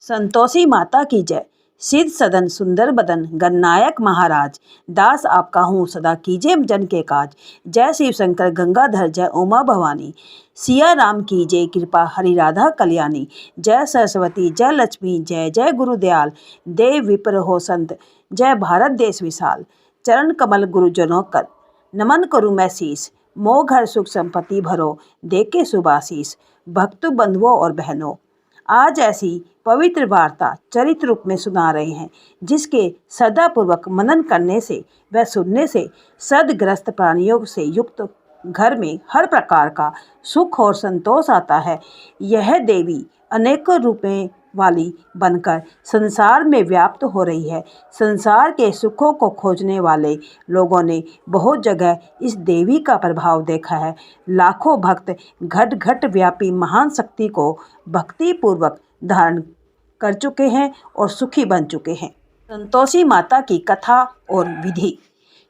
संतोषी माता की जय। सिद्ध सदन सुंदर बदन गणनायक महाराज, दास आपका हूँ सदा कीजिए जन के काज। जय शिव शंकर गंगाधर जय उमा भवानी, सिया राम की जय कृपा हरि राधा कल्याणी। जय सरस्वती जय लक्ष्मी जय जय गुरुदयाल, देव विप्र हो संत जय भारत देश विशाल। चरण कमल गुरुजनों कर नमन करूँ मैं शीस, मोह घर सुख संपत्ति भरो देके शुभाशीष। भक्तों बंधुओं और बहनों, आज ऐसी पवित्र वार्ता चरित्र रूप में सुना रहे हैं जिसके श्रद्धापूर्वक मनन करने से व सुनने से सद्ग्रस्त प्राणियों से युक्त घर में हर प्रकार का सुख और संतोष आता है। यह देवी अनेकों रूपों वाली बनकर संसार में व्याप्त हो रही है। संसार के सुखों को खोजने वाले लोगों ने बहुत जगह इस देवी का प्रभाव देखा है। लाखों भक्त घट घट व्यापी महान शक्ति को भक्ति पूर्वक धारण कर चुके हैं और सुखी बन चुके हैं। संतोषी माता की कथा और विधि।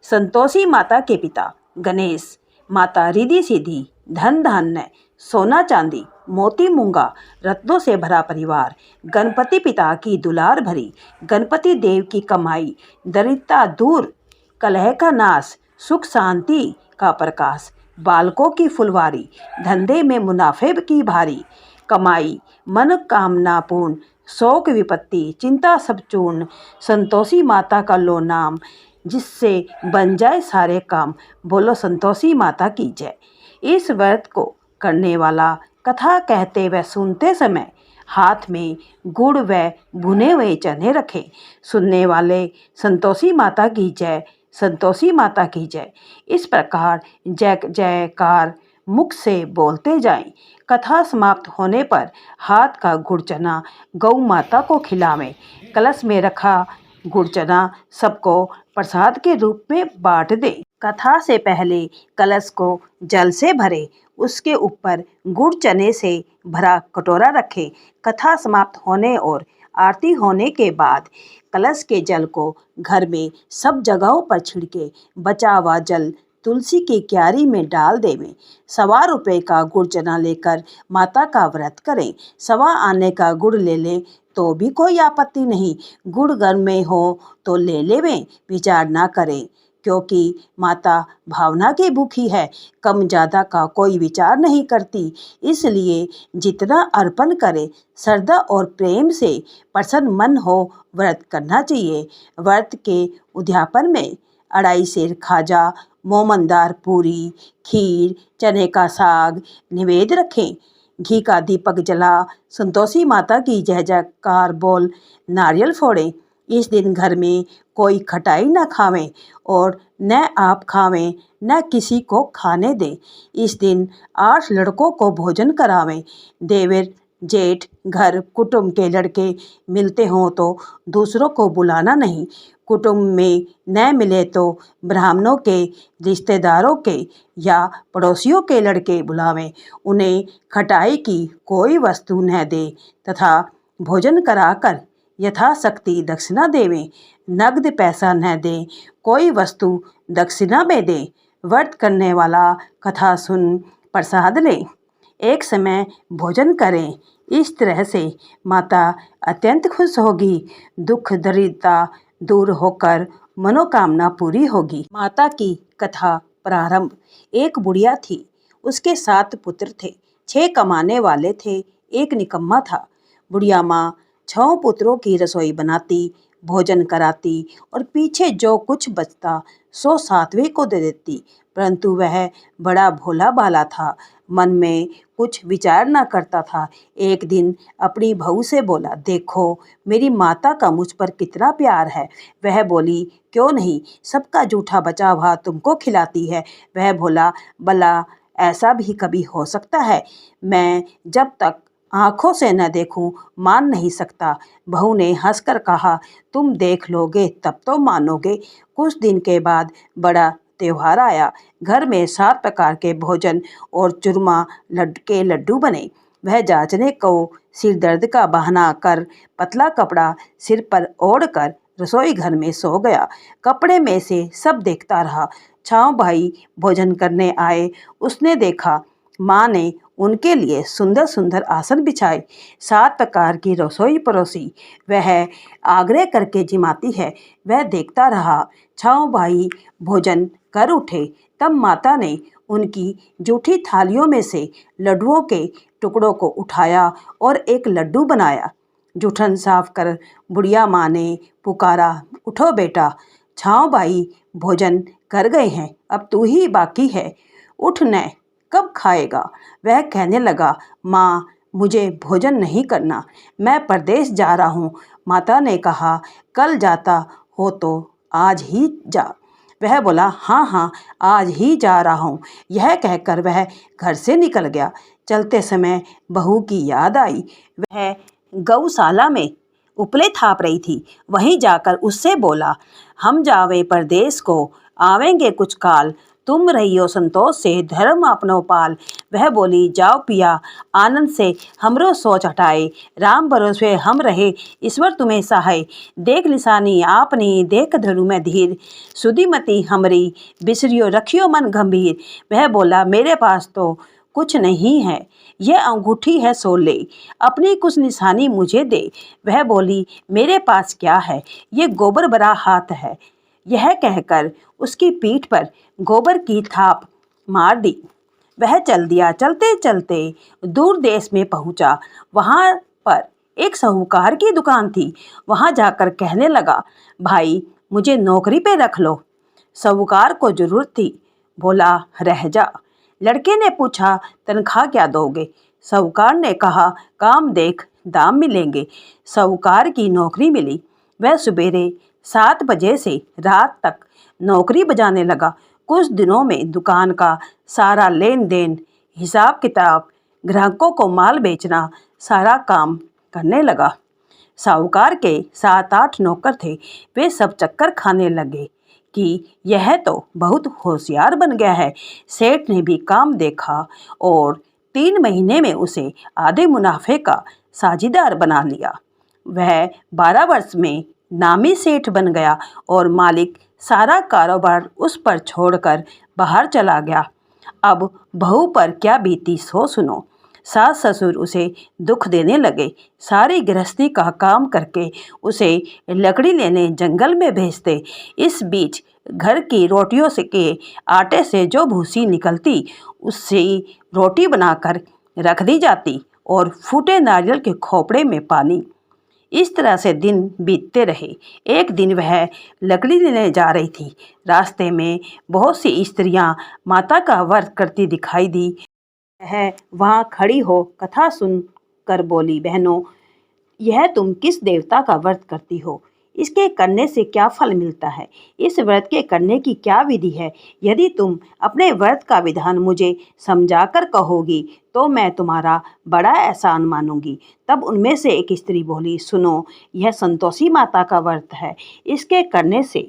संतोषी माता के पिता गणेश, माता रिद्धि सिद्धि, धन धान्य, सोना चांदी, मोती मूंगा, रत्नों से भरा परिवार। गणपति पिता की दुलार भरी, गणपति देव की कमाई, दरिद्रता दूर, कलह का नाश, सुख शांति का प्रकाश। बालकों की फुलवारी, धंधे में मुनाफे की भारी कमाई, मन कामना पूर्ण, शोक विपत्ति चिंता सब चूर्ण। संतोषी माता का लो नाम, जिससे बन जाए सारे काम। बोलो संतोषी माता की जय। इस व्रत को करने वाला कथा कहते व सुनते समय हाथ में गुड़ व भुने हुए चने रखें। सुनने वाले संतोषी माता की जय, संतोषी माता की जय इस प्रकार जय जयकार मुख से बोलते जाएं। कथा समाप्त होने पर हाथ का गुड़ चना गौ माता को खिलावें। कलश में रखा गुड़ चना सबको प्रसाद के रूप में बांट दें। कथा से पहले कलश को जल से भरें, उसके ऊपर गुड़ चने से भरा कटोरा रखें। कथा समाप्त होने और आरती होने के बाद कलश के जल को घर में सब जगहों पर छिड़के बचा हुआ जल तुलसी की क्यारी में डाल देवें। 1.25 रुपये का गुड़ चना लेकर माता का व्रत करें। 1.25 आने का गुड़ ले लें तो भी कोई आपत्ति नहीं। गुड़ घर में हो तो ले लेवें, विचार ना करें, क्योंकि माता भावना की भूखी है, कम ज़्यादा का कोई विचार नहीं करती। इसलिए जितना अर्पण करे श्रद्धा और प्रेम से प्रसन्न मन हो व्रत करना चाहिए। व्रत के उद्यापन में 2.5 सेर खाजा, मोमनदार पूरी, खीर, चने का साग निवेद्य रखें। घी का दीपक जला संतोषी माता की जय जयकार बोल नारियल फोड़ें। इस दिन घर में कोई खटाई न खावें और न आप खावें न किसी को खाने दें। इस दिन 8 लड़कों को भोजन करावें। देवर जेठ घर कुटुंब के लड़के मिलते हों तो दूसरों को बुलाना नहीं। कुटुंब में न मिले तो ब्राह्मणों के, रिश्तेदारों के या पड़ोसियों के लड़के बुलावें। उन्हें खटाई की कोई वस्तु न दें तथा भोजन कराकर यथाशक्ति दक्षिणा देवें। नगद पैसा न दें, कोई वस्तु दक्षिणा में दें। व्रत करने वाला कथा सुन प्रसाद लें, एक समय भोजन करें। इस तरह से माता अत्यंत खुश होगी, दुख दरिद्रता दूर होकर मनोकामना पूरी होगी। माता की कथा प्रारंभ। एक बुढ़िया थी, उसके 7 पुत्र थे। 6 कमाने वाले थे, एक निकम्मा था। बुढ़िया माँ 6 पुत्रों की रसोई बनाती, भोजन कराती और पीछे जो कुछ बचता सो 7वें को दे देती। परंतु वह बड़ा भोला भाला था, मन में कुछ विचार न करता था। एक दिन अपनी बहू से बोला, देखो मेरी माता का मुझ पर कितना प्यार है। वह बोली, क्यों नहीं, सबका जूठा बचा हुआ तुमको खिलाती है। वह बोला, भला ऐसा भी कभी हो सकता है? मैं जब तक आंखों से न देखूं मान नहीं सकता। बहू ने हंसकर कहा, तुम देख लोगे तब तो मानोगे। कुछ दिन के बाद बड़ा त्योहार आया। घर में 7 प्रकार के भोजन और चूरमा के लड्डू बने। वह जांचने को सिर दर्द का बहाना कर पतला कपड़ा सिर पर ओढ़कर रसोई घर में सो गया। कपड़े में से सब देखता रहा। 6 भाई भोजन करने आए। उसने देखा माँ ने उनके लिए सुंदर सुंदर आसन बिछाए, 7 प्रकार की रसोई परोसी। वह आग्रह करके जिमाती है। वह देखता रहा। छाओ भाई भोजन कर उठे। तब माता ने उनकी जूठी थालियों में से लड्डुओं के टुकड़ों को उठाया और एक लड्डू बनाया। जूठन साफ कर बुढ़िया माँ ने पुकारा, उठो बेटा, छाओ भाई भोजन कर गए हैं, अब तू ही बाकी है, उठ न, कब खाएगा। वह कहने लगा, माँ मुझे भोजन नहीं करना, मैं परदेश जा रहा हूँ। माता ने कहा, कल जाता हो तो आज ही जा। वह बोला, हाँ हाँ आज ही जा रहा हूँ। यह कहकर वह घर से निकल गया। चलते समय बहू की याद आई। वह गौशाला में उपले थाप रही थी। वहीं जाकर उससे बोला, हम जावे परदेश को, आवेंगे कुछ काल, तुम रहियो संतोष से धर्म अपनो पाल। वह बोली, जाओ पिया आनंद से हमरो सोच हटाए, राम भरोसे हम रहे, ईश्वर तुम्हें सहाय। देख निशानी आपनी देख धरु में धीर, सुधीमती हमरी बिसरियो रखियो मन गंभीर। वह बोला, मेरे पास तो कुछ नहीं है, यह अंगूठी है सो ले, अपनी कुछ निशानी मुझे दे। वह बोली, मेरे पास क्या है, ये गोबर भरा हाथ है। यह कहकर उसकी पीठ पर गोबर की थाप मार दी। वह चल दिया। चलते चलते दूर देश में पहुंचा। वहां पर एक साहूकार की दुकान थी। वहां जाकर कहने लगा, भाई मुझे नौकरी पे रख लो। साहूकार को जरूरत थी। बोला, रह जा। लड़के ने पूछा, तनख्वाह क्या दोगे। साहूकार ने कहा, काम देख दाम मिलेंगे। साहूकार की नौकरी मिली। वह सवेरे 7 बजे से रात तक नौकरी बजाने लगा। कुछ दिनों में दुकान का सारा लेन देन, हिसाब किताब, ग्राहकों को माल बेचना, सारा काम करने लगा। साहूकार के 7-8 नौकर थे। वे सब चक्कर खाने लगे कि यह तो बहुत होशियार बन गया है। सेठ ने भी काम देखा और 3 महीने में उसे आधे मुनाफे का साझीदार बना लिया। वह 12 वर्ष में नामी सेठ बन गया और मालिक सारा कारोबार उस पर छोड़कर बाहर चला गया। अब बहू पर क्या बीती सो सुनो। सास ससुर उसे दुख देने लगे। सारी गृहस्थी का काम करके उसे लकड़ी लेने जंगल में भेजते। इस बीच घर की रोटियों से के आटे से जो भूसी निकलती उससे रोटी बनाकर रख दी जाती और फूटे नारियल के खोपड़े में पानी। इस तरह से दिन बीतते रहे। एक दिन वह लकड़ी लेने जा रही थी। रास्ते में बहुत सी स्त्रियां माता का व्रत करती दिखाई दी। वह वहां खड़ी हो कथा सुन कर बोली, बहनों यह तुम किस देवता का व्रत करती हो, इसके करने से क्या फल मिलता है, इस व्रत के करने की क्या विधि है। यदि तुम अपने व्रत का विधान मुझे समझाकर कहोगी तो मैं तुम्हारा बड़ा एहसान मानूंगी। तब उनमें से एक स्त्री बोली, सुनो यह संतोषी माता का व्रत है। इसके करने से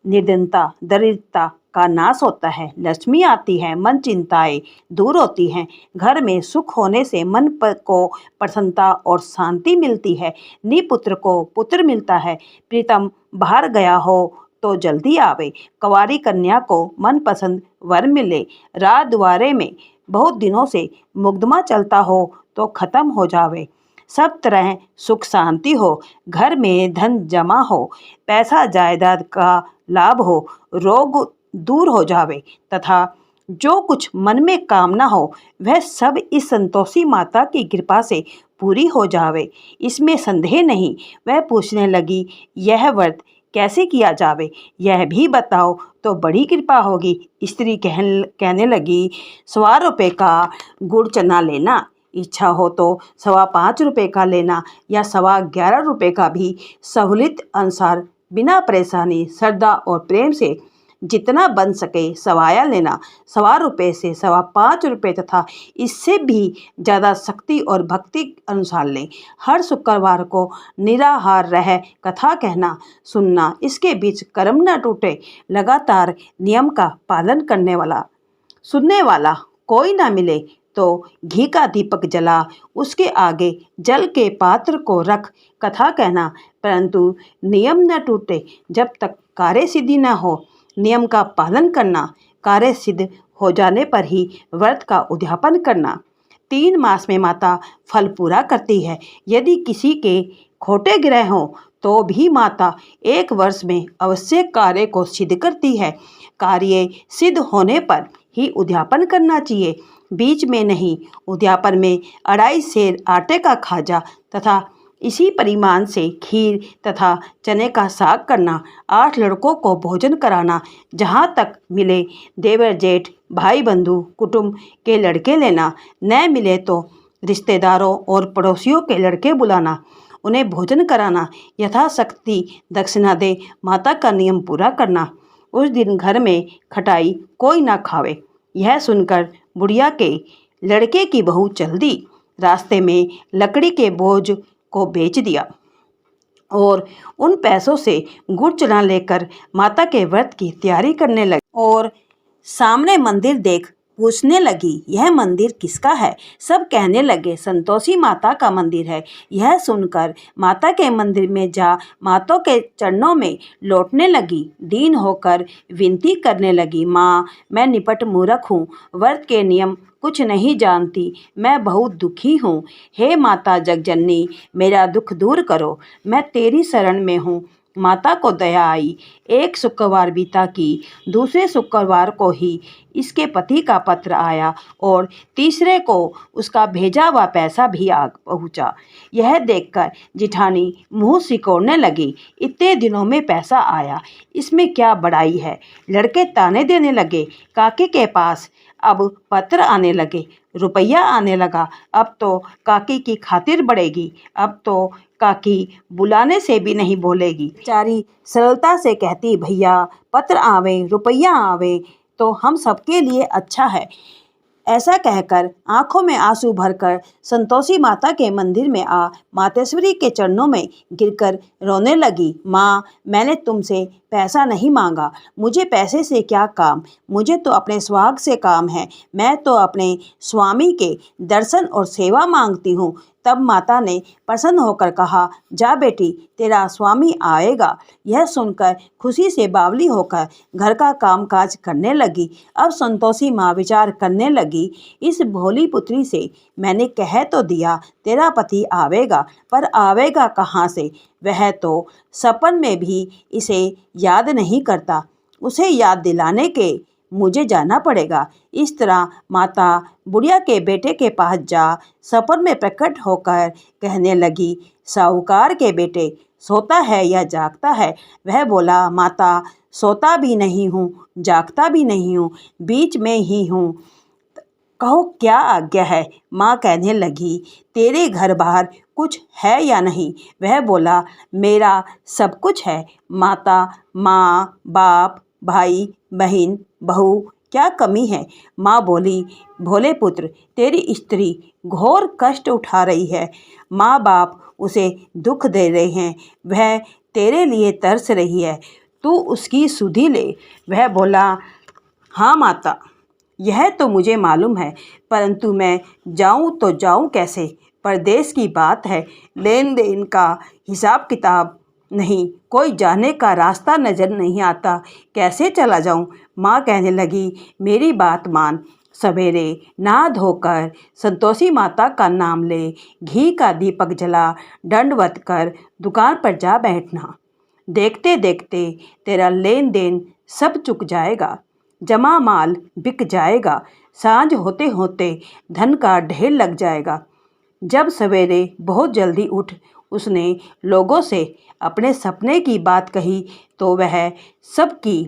निर्धनता दरिद्रता का नाश होता है, लक्ष्मी आती है, मन चिंताएं दूर होती हैं, घर में सुख होने से मन को प्रसन्नता और शांति मिलती है, निपुत्र को पुत्र मिलता है, प्रीतम बाहर गया हो तो जल्दी आवे, कुंवारी कन्या को मनपसंद वर मिले, रात द्वारे में बहुत दिनों से मुकदमा चलता हो तो खत्म हो जावे, सब तरह सुख शांति हो, घर में धन जमा हो, पैसा जायदाद का लाभ हो, रोग दूर हो जावे तथा जो कुछ मन में कामना हो वह सब इस संतोषी माता की कृपा से पूरी हो जावे, इसमें संदेह नहीं। वह पूछने लगी, यह व्रत कैसे किया जावे, यह भी बताओ तो बड़ी कृपा होगी। स्त्री कहने लगी, 1.25 रुपये का गुड़ चना लेना, इच्छा हो तो 5.25 रुपये का लेना या 11.25 रुपये का भी सहूलियत अनुसार बिना परेशानी श्रद्धा और प्रेम से जितना बन सके सवाया लेना। 1.25 रुपये से 5.25 रुपये तथा इससे भी ज़्यादा शक्ति और भक्ति अनुसार लें। हर शुक्रवार को निराहार रह कथा कहना सुनना, इसके बीच कर्म न टूटे, लगातार नियम का पालन करने वाला सुनने वाला कोई ना मिले तो घी का दीपक जला, उसके आगे जल के पात्र को रख कथा कहना, परंतु नियम न टूटे जब तक कार्य सिद्धि न हो। नियम का पालन करना, कार्य सिद्ध हो जाने पर ही व्रत का उद्यापन करना। 3 मास में माता फल पूरा करती है। यदि किसी के खोटे ग्रह हों तो भी माता 1 वर्ष में अवश्य कार्य को सिद्ध करती है। कार्य सिद्ध होने पर ही उद्यापन करना चाहिए, बीच में नहीं। उद्यापन में 2.5 सेर आटे का खाजा तथा इसी परिमाण से खीर तथा चने का साग करना, 8 लड़कों को भोजन कराना, जहाँ तक मिले देवर जेठ भाई बंधु कुटुंब के लड़के लेना, न मिले तो रिश्तेदारों और पड़ोसियों के लड़के बुलाना, उन्हें भोजन कराना, यथाशक्ति दक्षिणा दे माता का नियम पूरा करना। उस दिन घर में खटाई कोई ना खावे। यह सुनकर बुढ़िया के लड़के की बहू चल दी। रास्ते में लकड़ी के बोझ को बेच दिया और उन पैसों से गुड़ चना लेकर माता के व्रत की तैयारी करने लगी और सामने मंदिर देख पूछने लगी, यह मंदिर किसका है? सब कहने लगे, संतोषी माता का मंदिर है। यह सुनकर माता के मंदिर में जा माता के चरणों में लौटने लगी। दीन होकर विनती करने लगी, माँ मैं निपट मूर्ख हूँ, व्रत के नियम कुछ नहीं जानती, मैं बहुत दुखी हूँ। हे माता जगजननी, मेरा दुख दूर करो, मैं तेरी शरण में हूँ। माता को दया आई। एक शुक्रवार बीता कि दूसरे शुक्रवार को ही इसके पति का पत्र आया और तीसरे को उसका भेजा हुआ पैसा भी आ पहुँचा। यह देखकर जिठानी मुँह सिकोड़ने लगी, इतने दिनों में पैसा आया, इसमें क्या बड़ाई है। लड़के ताने देने लगे। काकी के पास अब पत्र आने लगे, रुपया आने लगा। अब तो काकी की खातिर बढ़ेगी, अब तो काकी बुलाने से भी नहीं बोलेगी। बेचारी सरलता से कहती, भैया पत्र आवे रुपया आवे तो हम सबके लिए अच्छा है। ऐसा कहकर आंखों में आंसू भरकर संतोषी माता के मंदिर में आ मातेश्वरी के चरणों में गिरकर रोने लगी। माँ मैंने तुमसे पैसा नहीं मांगा, मुझे पैसे से क्या काम, मुझे तो अपने सुहाग से काम है। मैं तो अपने स्वामी के दर्शन और सेवा मांगती हूँ। तब माता ने प्रसन्न होकर कहा, जा बेटी तेरा स्वामी आएगा। यह सुनकर खुशी से बावली होकर घर का कामकाज करने लगी। अब संतोषी माँ विचार करने लगी, इस भोली पुत्री से मैंने कह तो दिया तेरा पति आवेगा, पर आवेगा कहाँ से? वह तो सपन में भी इसे याद नहीं करता, उसे याद दिलाने के मुझे जाना पड़ेगा। इस तरह माता बुढ़िया के बेटे के पास जा सपन में प्रकट होकर कहने लगी, साहूकार के बेटे सोता है या जागता है? वह बोला, माता सोता भी नहीं हूँ, जागता भी नहीं हूँ, बीच में ही हूँ, कहो क्या आज्ञा है? माँ कहने लगी, तेरे घर बाहर कुछ है या नहीं? वह बोला, मेरा सब कुछ है माता, माँ बाप भाई बहन बहू, क्या कमी है? माँ बोली, भोले पुत्र तेरी स्त्री घोर कष्ट उठा रही है, माँ बाप उसे दुख दे रहे हैं, वह तेरे लिए तरस रही है, तू उसकी सुधि ले। वह बोला, हाँ माता यह तो मुझे मालूम है, परंतु मैं जाऊं तो जाऊं कैसे? परदेश की बात है, लेन देन का हिसाब किताब नहीं, कोई जाने का रास्ता नज़र नहीं आता, कैसे चला जाऊं? माँ कहने लगी, मेरी बात मान, सवेरे नहा धोकर संतोषी माता का नाम ले, घी का दीपक जला, दंडवत कर दुकान पर जा बैठना। देखते देखते तेरा लेन देन सब चुक जाएगा, जमा माल बिक जाएगा, सांझ होते होते धन का ढेर लग जाएगा। जब सवेरे बहुत जल्दी उठ उसने लोगों से अपने सपने की बात कही तो वह सबकी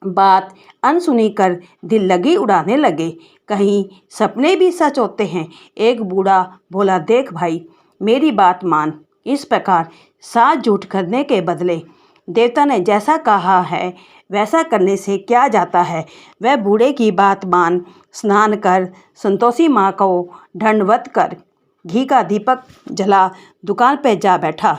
बात अनसुनी कर दिल लगी उड़ाने लगे, कहीं सपने भी सच होते हैं। एक बूढ़ा बोला, देख भाई मेरी बात मान, इस प्रकार साथ झूठ करने के बदले देवता ने जैसा कहा है वैसा करने से क्या जाता है? वह बूढ़े की बात मान, स्नान कर संतोषी माँ को दंडवत कर घी का दीपक जला दुकान पर जा बैठा।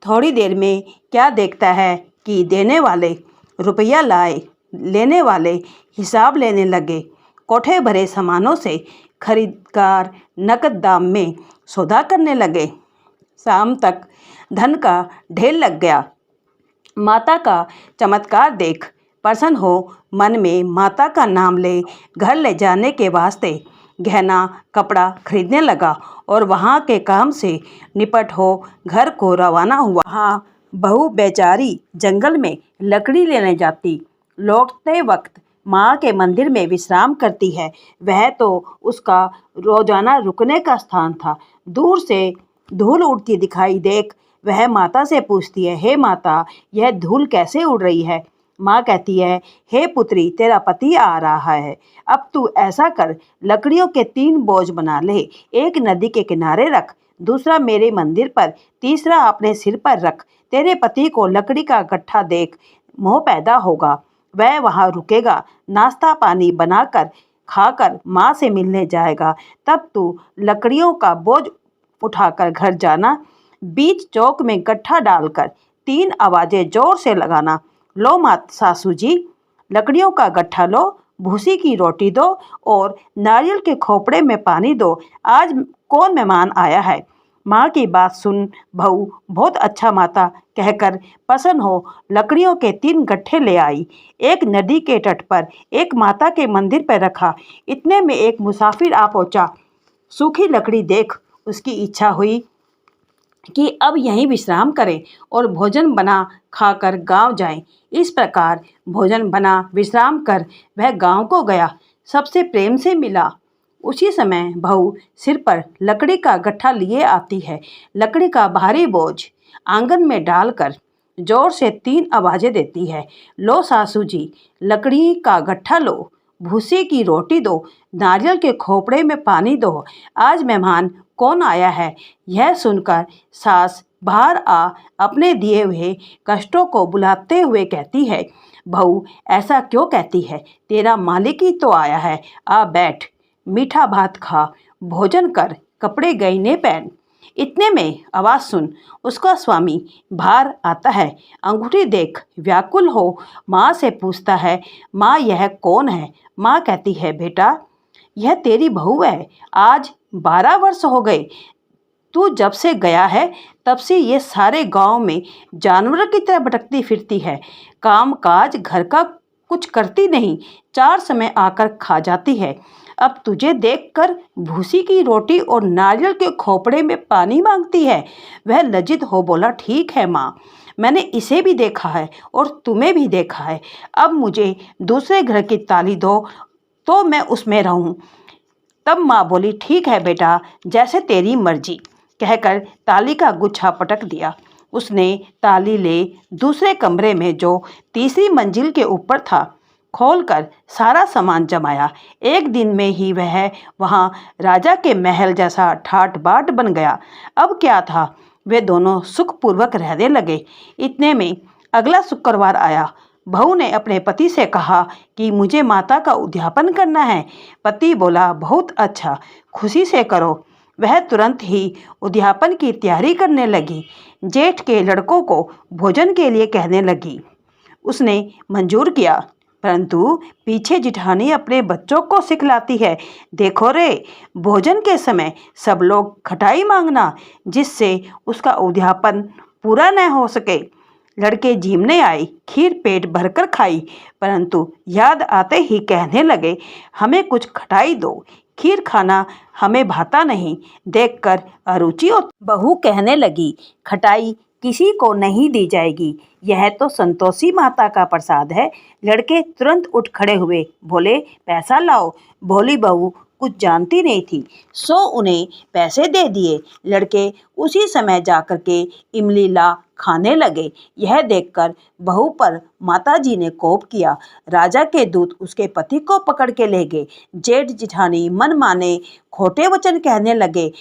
थोड़ी देर में क्या देखता है कि देने वाले रुपया लाए, लेने वाले हिसाब लेने लगे। कोठे भरे सामानों से खरीदकार नकद दाम में सौदा करने लगे। शाम तक धन का ढेर लग गया। माता का चमत्कार देख प्रसन्न हो मन में माता का नाम ले घर ले जाने के वास्ते गहना कपड़ा खरीदने लगा और वहाँ के काम से निपट हो घर को रवाना हुआ। हाँ, बहू बेचारी जंगल में लकड़ी लेने जाती, लौटते वक्त माँ के मंदिर में विश्राम करती है। वह तो उसका रोजाना रुकने का स्थान था। दूर से धूल उड़ती दिखाई देख वह माता से पूछती है, हे माता, यह धूल कैसे उड़ रही है? माँ कहती है, हे पुत्री, तेरा पति आ रहा है। अब तू ऐसा कर, लकड़ियों के 3 बोझ बना ले। एक नदी के किनारे रख, दूसरा मेरे मंदिर पर, तीसरा अपने सिर पर रख। तेरे पति को लकड़ी का गट्ठा देख मोह पैदा होगा। वह वहाँ रुकेगा, नाश्ता पानी बनाकर खाकर माँ से मिलने जाएगा। तब तू लकड़ियों का बोझ उठाकर घर जाना। बीच चौक में गट्ठा डालकर 3 आवाजें जोर से लगाना। लो मात सासू जी, लकड़ियों का गट्ठा लो, भूसी की रोटी दो और नारियल के खोपड़े में पानी दो। आज कौन मेहमान आया है? माँ की बात सुन बहू बहुत अच्छा माता कहकर प्रसन्न हो लकड़ियों के 3 गट्ठे ले आई। एक नदी के तट पर, एक माता के मंदिर पर रखा। इतने में एक मुसाफिर आ पहुंचा। सूखी लकड़ी देख उसकी इच्छा हुई कि अब यहीं विश्राम करें और भोजन बना खाकर गांव जाएं। इस प्रकार भोजन बना विश्राम कर वह गांव को गया, सबसे प्रेम से मिला। उसी समय बहू सिर पर लकड़ी का गट्ठा लिए आती है। लकड़ी का भारी बोझ आंगन में डालकर जोर से 3 आवाजें देती है। लो सासू जी, लकड़ी का गट्ठा लो, भूसे की रोटी दो, नारियल के खोपड़े में पानी दो। आज मेहमान कौन आया है? यह सुनकर सास बाहर आ अपने दिए हुए कष्टों को बुलाते हुए कहती है, बहू ऐसा क्यों कहती है? तेरा मालिक ही तो आया है। आ बैठ, मीठा भात खा, भोजन कर, कपड़े गहने पहन। इतने में आवाज़ सुन उसका स्वामी बाहर आता है। अंगूठी देख व्याकुल हो माँ से पूछता है, माँ यह कौन है? माँ कहती है, बेटा यह तेरी बहू है। आज 12 वर्ष हो गए तू जब से गया है, तब से ये सारे गांव में जानवर की तरह भटकती फिरती है। काम काज घर का कुछ करती नहीं, 4 समय आकर खा जाती है। अब तुझे देखकर भूसी की रोटी और नारियल के खोपड़े में पानी मांगती है। वह लज्जित हो बोला, ठीक है माँ, मैंने इसे भी देखा है और तुम्हें भी देखा है। अब मुझे दूसरे घर की ताली दो तो मैं उसमें रहूं। तब माँ बोली, ठीक है बेटा, जैसे तेरी मर्जी, कहकर ताली का गुच्छा पटक दिया। उसने ताली ले दूसरे कमरे में जो तीसरी मंजिल के ऊपर था खोलकर सारा सामान जमाया। एक दिन में ही वह वहाँ राजा के महल जैसा ठाट बाट बन गया। अब क्या था, वे दोनों सुखपूर्वक रहने लगे। इतने में अगला शुक्रवार आया। बहू ने अपने पति से कहा कि मुझे माता का उद्यापन करना है। पति बोला, बहुत अच्छा, खुशी से करो। वह तुरंत ही उद्यापन की तैयारी करने लगी। जेठ के लड़कों को भोजन के लिए कहने लगी। उसने मंजूर किया, परंतु पीछे जिठानी अपने बच्चों को सिखलाती है, देखो रे, भोजन के समय सब लोग खटाई मांगना, जिससे उसका उद्यापन पूरा न हो सके। लड़के जीमने आए, खीर पेट भरकर खाई, परंतु याद आते ही कहने लगे, हमें कुछ खटाई दो, खीर खाना हमें भाता नहीं। देखकर अरुचि होती। बहू कहने लगी, खटाई किसी को नहीं दी जाएगी, यह तो संतोषी माता का प्रसाद है। लड़के तुरंत उठ खड़े हुए, बोले, पैसा लाओ। भोली बहू कुछ जानती नहीं थी, सो उन्हें पैसे दे दिए। लड़के उसी समय जाकर के इमली ला खाने लगे। यह देखकर बहू पर माताजी ने कोप किया। राजा के दूत उसके पति को पकड़ के ले गए। जेठ जिठानी मन माने खोटे वचन कहने लगे।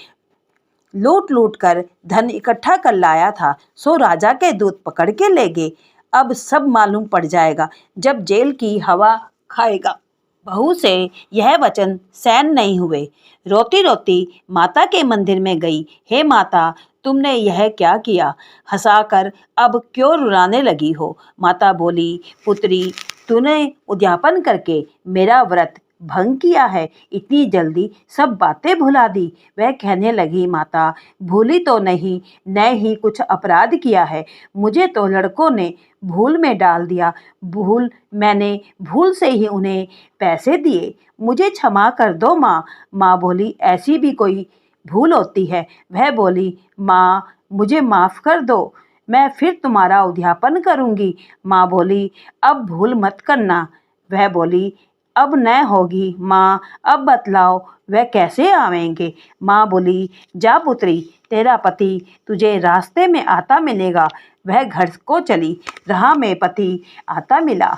लूट लूट कर धन इकट्ठा कर लाया था, सो राजा के दूत पकड़ के ले गए। अब सब मालूम पड़ जाएगा जब जेल की हवा खाएगा। बहू से यह वचन सहन नहीं हुए। रोती रोती माता के मंदिर में गई। हे माता, तुमने यह क्या किया? हंसाकर अब क्यों रुलाने लगी हो? माता बोली, पुत्री, तूने उद्यापन करके मेरा व्रत भंग किया है, इतनी जल्दी सब बातें भुला दी। वह कहने लगी, माता भूली तो नहीं, न ही कुछ अपराध किया है, मुझे तो लड़कों ने भूल में डाल दिया। मैंने भूल से ही उन्हें पैसे दिए, मुझे क्षमा कर दो माँ। माँ बोली, ऐसी भी कोई भूल होती है? वह बोली, माँ मुझे माफ़ कर दो, मैं फिर तुम्हारा उद्यापन करूँगी। माँ बोली, अब भूल मत करना। वह बोली, अब न होगी माँ, अब बतलाओ वह कैसे आवेंगे? माँ बोली, जा पुत्री, तेरा पति तुझे रास्ते में आता मिलेगा। वह घर को चली, राह में पति आता मिला।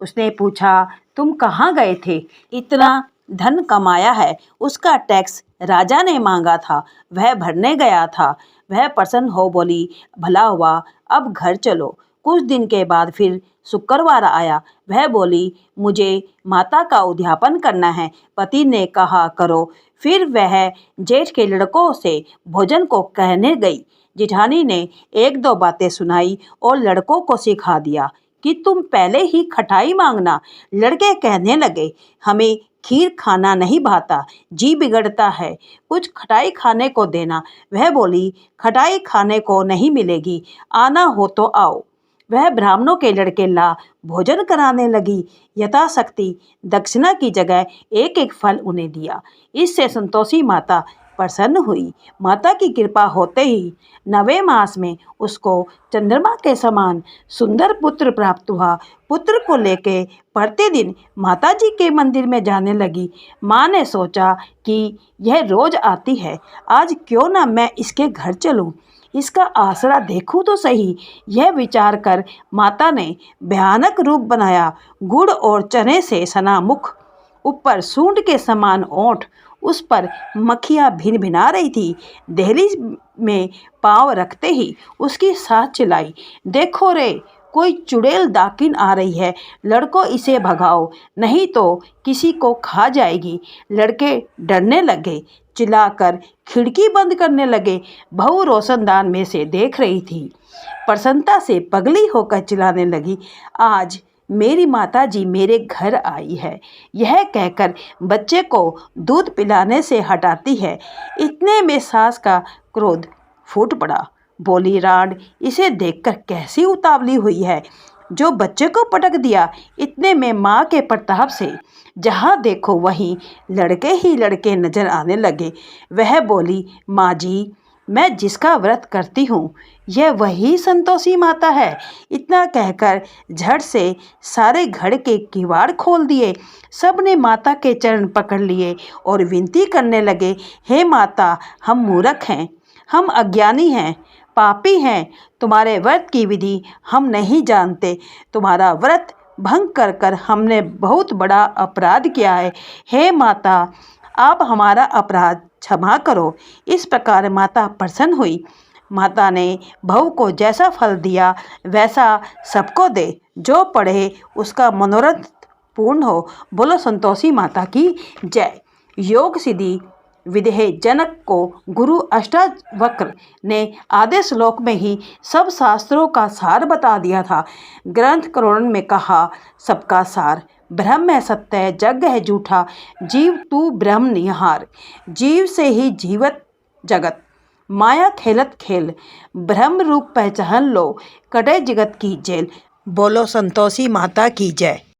उसने पूछा, तुम कहाँ गए थे? इतना धन कमाया है, उसका टैक्स राजा ने मांगा था, वह भरने गया था। वह प्रसन्न हो बोली, भला हुआ, अब घर चलो। कुछ दिन के बाद फिर शुक्रवार आया। वह बोली, मुझे माता का उद्यापन करना है। पति ने कहा, करो। फिर वह जेठ के लड़कों से भोजन को कहने गई। जिठानी ने एक दो बातें सुनाई और लड़कों को सिखा दिया कि तुम पहले ही खटाई मांगना। लड़के कहने लगे, हमें खीर खाना नहीं भाता, जी बिगड़ता है, कुछ खटाई खाने को देना। वह बोली, खटाई खाने को नहीं मिलेगी, आना हो तो आओ। वह ब्राह्मणों के लड़के ला भोजन कराने लगी। यथाशक्ति दक्षिणा की जगह एक एक फल उन्हें दिया। इससे संतोषी माता प्रसन्न हुई। माता की कृपा होते ही 9वें मास में उसको चंद्रमा के समान सुंदर पुत्र प्राप्त हुआ। पुत्र को लेके प्रतिदिन माता जी के मंदिर में जाने लगी। माँ ने सोचा कि यह रोज आती है, आज क्यों ना मैं इसके घर चलूं, इसका आसरा देखूं तो सही। यह विचार कर माता ने भयानक रूप बनाया। गुड़ और चने से सना मुख, ऊपर सूंड के समान ओंठ, उस पर मक्खियाँ भिन भिना रही थी। दहलीज में पांव रखते ही उसकी सांस चिल्लाई, देखो रे, कोई चुड़ैल दाकिन आ रही है, लड़कों इसे भगाओ, नहीं तो किसी को खा जाएगी। लड़के डरने लगे, चिल्लाकर खिड़की बंद करने लगे। बहू रोशनदान में से देख रही थी, प्रसन्नता से पगली होकर चिल्लाने लगी, आज मेरी माता जी मेरे घर आई है, यह कहकर बच्चे को दूध पिलाने से हटाती है। इतने में सास का क्रोध फूट पड़ा। बोली, राड इसे देखकर कैसी उतावली हुई है, जो बच्चे को पटक दिया। इतने में माँ के प्रताप से जहाँ देखो वहीं लड़के ही लड़के नजर आने लगे। वह बोली, माँ जी, मैं जिसका व्रत करती हूँ यह वही संतोषी माता है। इतना कहकर झट से सारे घर के किवाड़ खोल दिए। सब ने माता के चरण पकड़ लिए और विनती करने लगे, हे माता, हम मूर्ख हैं, हम अज्ञानी हैं, पापी हैं, तुम्हारे व्रत की विधि हम नहीं जानते। तुम्हारा व्रत भंग कर कर हमने बहुत बड़ा अपराध किया है। हे माता, आप हमारा अपराध क्षमा करो। इस प्रकार माता प्रसन्न हुई। माता ने बहू को जैसा फल दिया वैसा सबको दे, जो पढ़े उसका मनोरथ पूर्ण हो। बोलो संतोषी माता की जय। योग सिद्धि विदेह जनक को गुरु अष्टावक्र ने आधे श्लोक में ही सब शास्त्रों का सार बता दिया था। ग्रंथ करोड़न में कहा, सबका सार ब्रह्म है सत्य है, जग है झूठा, जीव तू ब्रह्म निहार। जीव से ही जीवत जगत, माया खेलत खेल, ब्रह्म रूप पहचान लो, कटे जगत की जेल। बोलो संतोषी माता की जय।